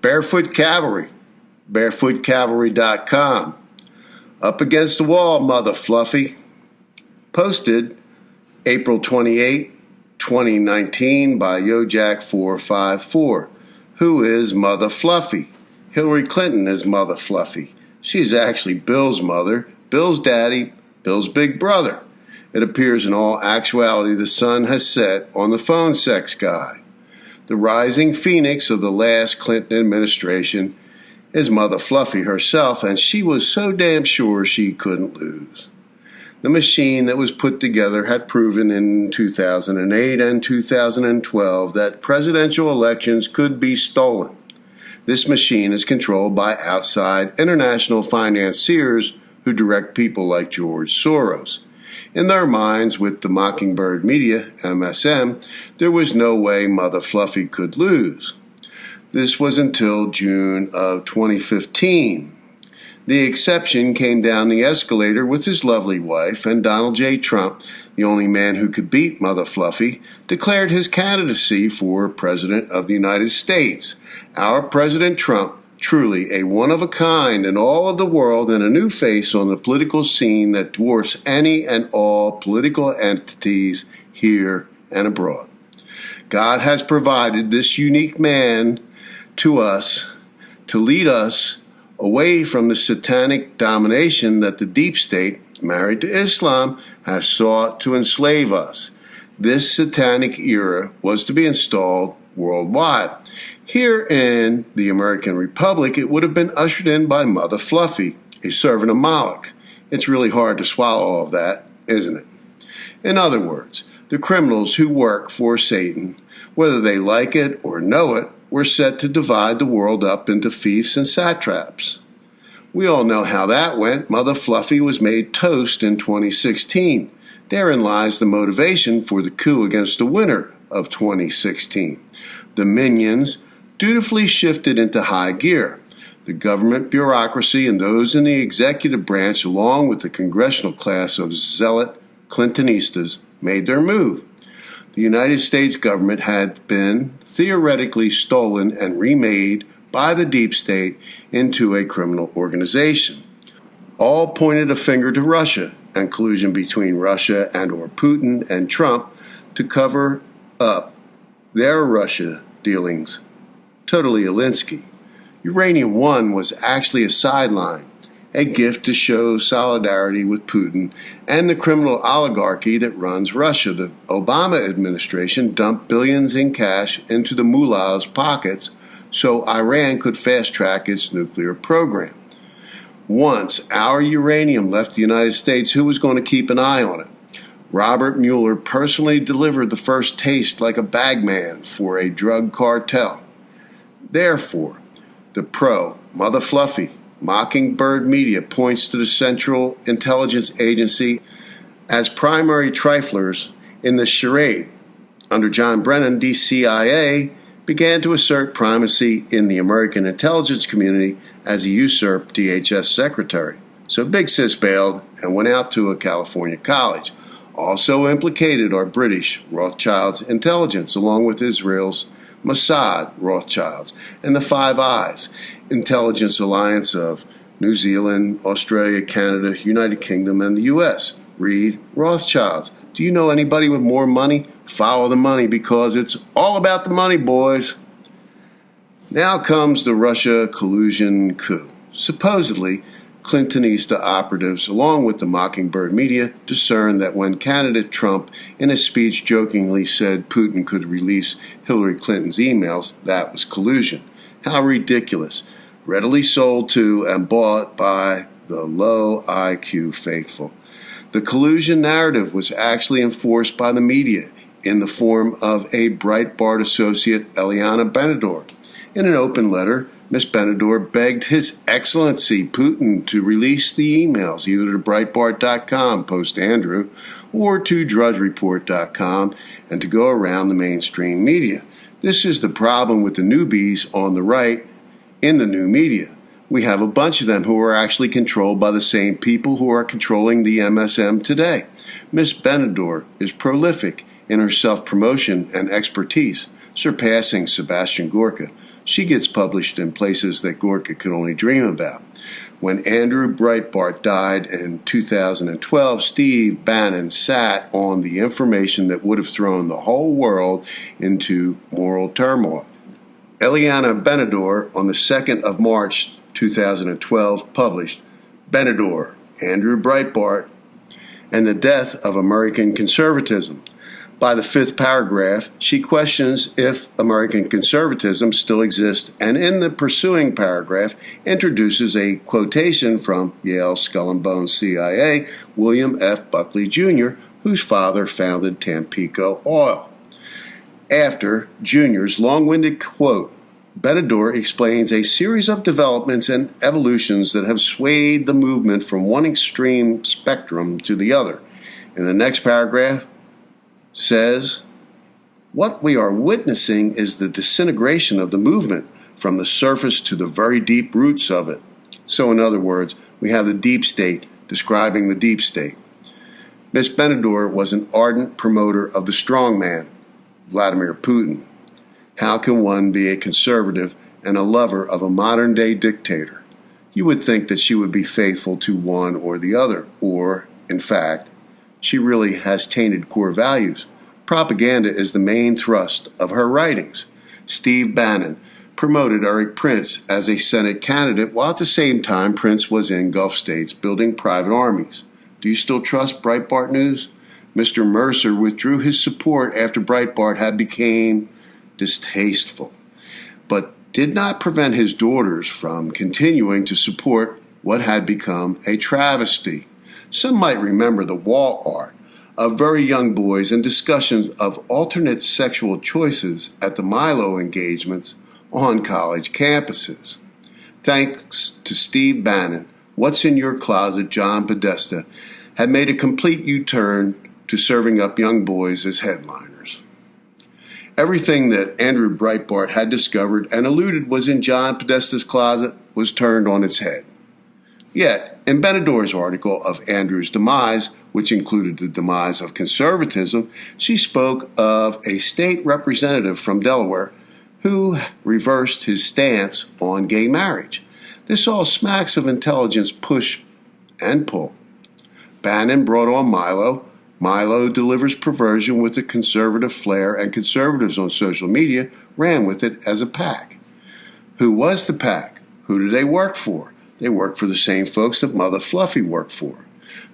Barefoot Cavalry, barefootcavalry.com. Up Against the Wall, Mutha Fluffy. Posted April 28, 2019 by Yojack454. Who is Mutha Fluffy? Hillary Clinton is Mutha Fluffy. She's actually Bill's mother, Bill's daddy, Bill's big brother. It appears in all actuality the sun has set on the phone sex guy. The rising phoenix of the last Clinton administration is Mutha Fluffy herself, and she was so damn sure she couldn't lose. The machine that was put together had proven in 2008 and 2012 that presidential elections could be stolen. This machine is controlled by outside international financiers who direct people like George Soros. In their minds, with the Mockingbird media, MSM, there was no way Mutha Fluffy could lose. This was until June of 2015. The exception came down the escalator with his lovely wife, and Donald J. Trump, the only man who could beat Mutha Fluffy, declared his candidacy for President of the United States. Our President Trump, truly a one-of-a-kind in all of the world and a new face on the political scene that dwarfs any and all political entities here and abroad. God has provided this unique man to us to lead us away from the satanic domination that the deep state, married to Islam, has sought to enslave us. This satanic era was to be installed worldwide. Here in the American Republic, it would have been ushered in by Mutha Fluffy, a servant of Moloch. It's really hard to swallow all of that, isn't it? In other words, the criminals who work for Satan, whether they like it or know it, were set to divide the world up into fiefs and satraps. We all know how that went. Mutha Fluffy was made toast in 2016. Therein lies the motivation for the coup against the winner of 2016. The minions dutifully shifted into high gear. The government bureaucracy and those in the executive branch, along with the congressional class of zealot Clintonistas, made their move. The United States government had been theoretically stolen and remade by the deep state into a criminal organization. All pointed a finger to Russia and collusion between Russia and or Putin and Trump to cover up their Russia dealings. Totally Alinsky. Uranium One was actually a sideline, a gift to show solidarity with Putin and the criminal oligarchy that runs Russia. The Obama administration dumped billions in cash into the mullahs' pockets so Iran could fast-track its nuclear program. Once our uranium left the United States, who was going to keep an eye on it? Robert Mueller personally delivered the first taste like a bagman for a drug cartel. Therefore, the pro-Mutha Fluffy Mockingbird media points to the Central Intelligence Agency as primary triflers in the charade. Under John Brennan, the CIA began to assert primacy in the American intelligence community as a usurped DHS secretary. So Big Sis bailed and went out to a California college. Also implicated are British Rothschilds intelligence, along with Israel's Mossad Rothschilds and the Five Eyes intelligence alliance of New Zealand, Australia, Canada, United Kingdom, and the U.S. Read Rothschilds. Do you know anybody with more money? Follow the money, because it's all about the money, boys. Now comes the Russia collusion coup. Supposedly, Clintonista operatives, along with the Mockingbird media, discerned that when candidate Trump, in a speech, jokingly said Putin could release Hillary Clinton's emails, that was collusion. How ridiculous. Readily sold to and bought by the low IQ faithful. The collusion narrative was actually enforced by the media in the form of a Breitbart associate, Eliana Benador. In an open letter, Ms. Benador begged His Excellency Putin to release the emails either to Breitbart.com, post Andrew, or to DrudgeReport.com, and to go around the mainstream media. This is the problem with the newbies on the right in the new media. We have a bunch of them who are actually controlled by the same people who are controlling the MSM today. Ms. Benador is prolific in her self-promotion and expertise, surpassing Sebastian Gorka. She gets published in places that Gorka could only dream about. When Andrew Breitbart died in 2012, Steve Bannon sat on the information that would have thrown the whole world into moral turmoil. Eliana Benador, on the 2nd of March 2012, published Benador, Andrew Breitbart, and the Death of American Conservatism. By the 5th paragraph, she questions if American conservatism still exists, and in the pursuing paragraph introduces a quotation from Yale Skull and Bones CIA William F. Buckley Jr., whose father founded Tampico Oil. After Jr.'s long-winded quote, Benador explains a series of developments and evolutions that have swayed the movement from one extreme spectrum to the other. In the next paragraph, says, what we are witnessing is the disintegration of the movement from the surface to the very deep roots of it. So in other words, we have the deep state describing the deep state. Miss Benador was an ardent promoter of the strongman, Vladimir Putin. How can one be a conservative and a lover of a modern-day dictator? You would think that she would be faithful to one or the other, or, in fact, she really has tainted core values. Propaganda is the main thrust of her writings. Steve Bannon promoted Eric Prince as a Senate candidate, while at the same time Prince was in Gulf states building private armies. Do you still trust Breitbart News? Mr. Mercer withdrew his support after Breitbart had become distasteful, but did not prevent his daughters from continuing to support what had become a travesty. Some might remember the wall art of very young boys and discussions of alternate sexual choices at the Milo engagements on college campuses. Thanks to Steve Bannon, What's in Your Closet, John Podesta, had made a complete U-turn to serving up young boys as headliners. Everything that Andrew Breitbart had discovered and eluded was in John Podesta's closet was turned on its head. Yet, in Benador's article of Andrew's demise, which included the demise of conservatism, she spoke of a state representative from Delaware who reversed his stance on gay marriage. This all smacks of intelligence push and pull. Bannon brought on Milo. Milo delivers perversion with a conservative flair, and conservatives on social media ran with it as a pack. Who was the pack? Who did they work for? They worked for the same folks that Mutha Fluffy worked for.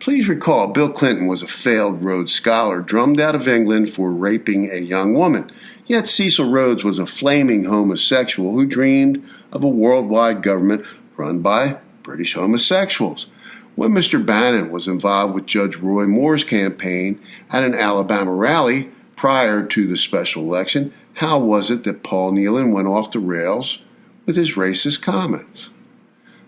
Please recall, Bill Clinton was a failed Rhodes Scholar drummed out of England for raping a young woman. Yet Cecil Rhodes was a flaming homosexual who dreamed of a worldwide government run by British homosexuals. When Mr. Bannon was involved with Judge Roy Moore's campaign at an Alabama rally prior to the special election, how was it that Paul Nehlen went off the rails with his racist comments?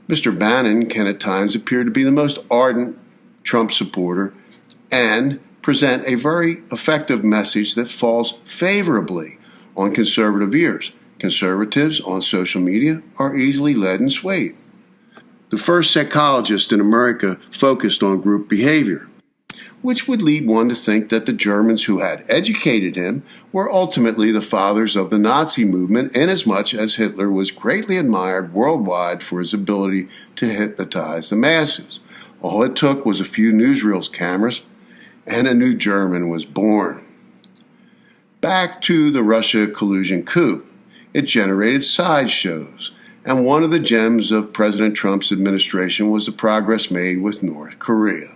Mr. Bannon can at times appear to be the most ardent Trump supporter and present a very effective message that falls favorably on conservative ears. Conservatives on social media are easily led and swayed. The first psychologist in America focused on group behavior, which would lead one to think that the Germans who had educated him were ultimately the fathers of the Nazi movement, inasmuch as Hitler was greatly admired worldwide for his ability to hypnotize the masses. All it took was a few newsreel cameras, and a new German was born. Back to the Russia collusion coup. It generated sideshows, and one of the gems of President Trump's administration was the progress made with North Korea.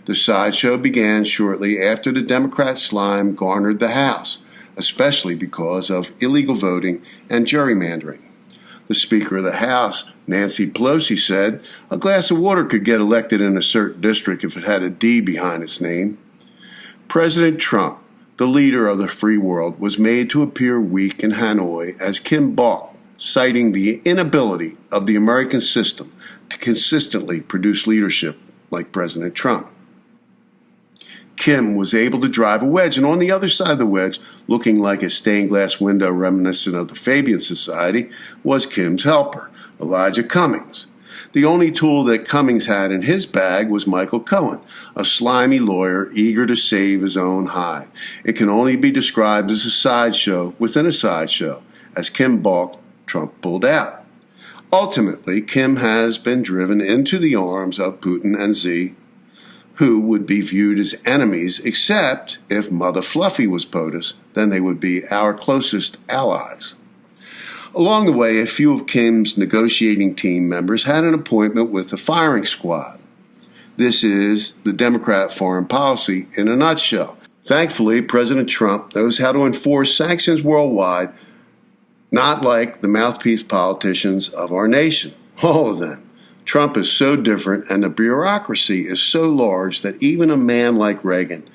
The sideshow began shortly after the Democrat slime garnered the House, especially because of illegal voting and gerrymandering. The Speaker of the House, Nancy Pelosi, said a glass of water could get elected in a certain district if it had a D behind its name. President Trump, the leader of the free world, was made to appear weak in Hanoi as Kim balked, citing the inability of the American system to consistently produce leadership like President Trump. Kim was able to drive a wedge, and on the other side of the wedge, looking like a stained glass window reminiscent of the Fabian Society, was Kim's helper, Elijah Cummings. The only tool that Cummings had in his bag was Michael Cohen, a slimy lawyer eager to save his own hide. It can only be described as a sideshow within a sideshow, as Kim balked, Trump pulled out. Ultimately, Kim has been driven into the arms of Putin and Xi, who would be viewed as enemies, except if Mutha Fluffy was POTUS, then they would be our closest allies. Along the way, a few of Kim's negotiating team members had an appointment with the firing squad. This is the Democrat foreign policy in a nutshell. Thankfully, President Trump knows how to enforce sanctions worldwide, not like the mouthpiece politicians of our nation, all of them. Trump is so different, and the bureaucracy is so large that even a man like Reagan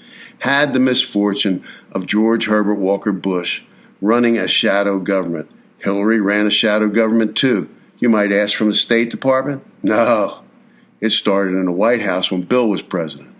had the misfortune of George Herbert Walker Bush running a shadow government. Hillary ran a shadow government too. You might ask, from the State Department? No, it started in the White House when Bill was president.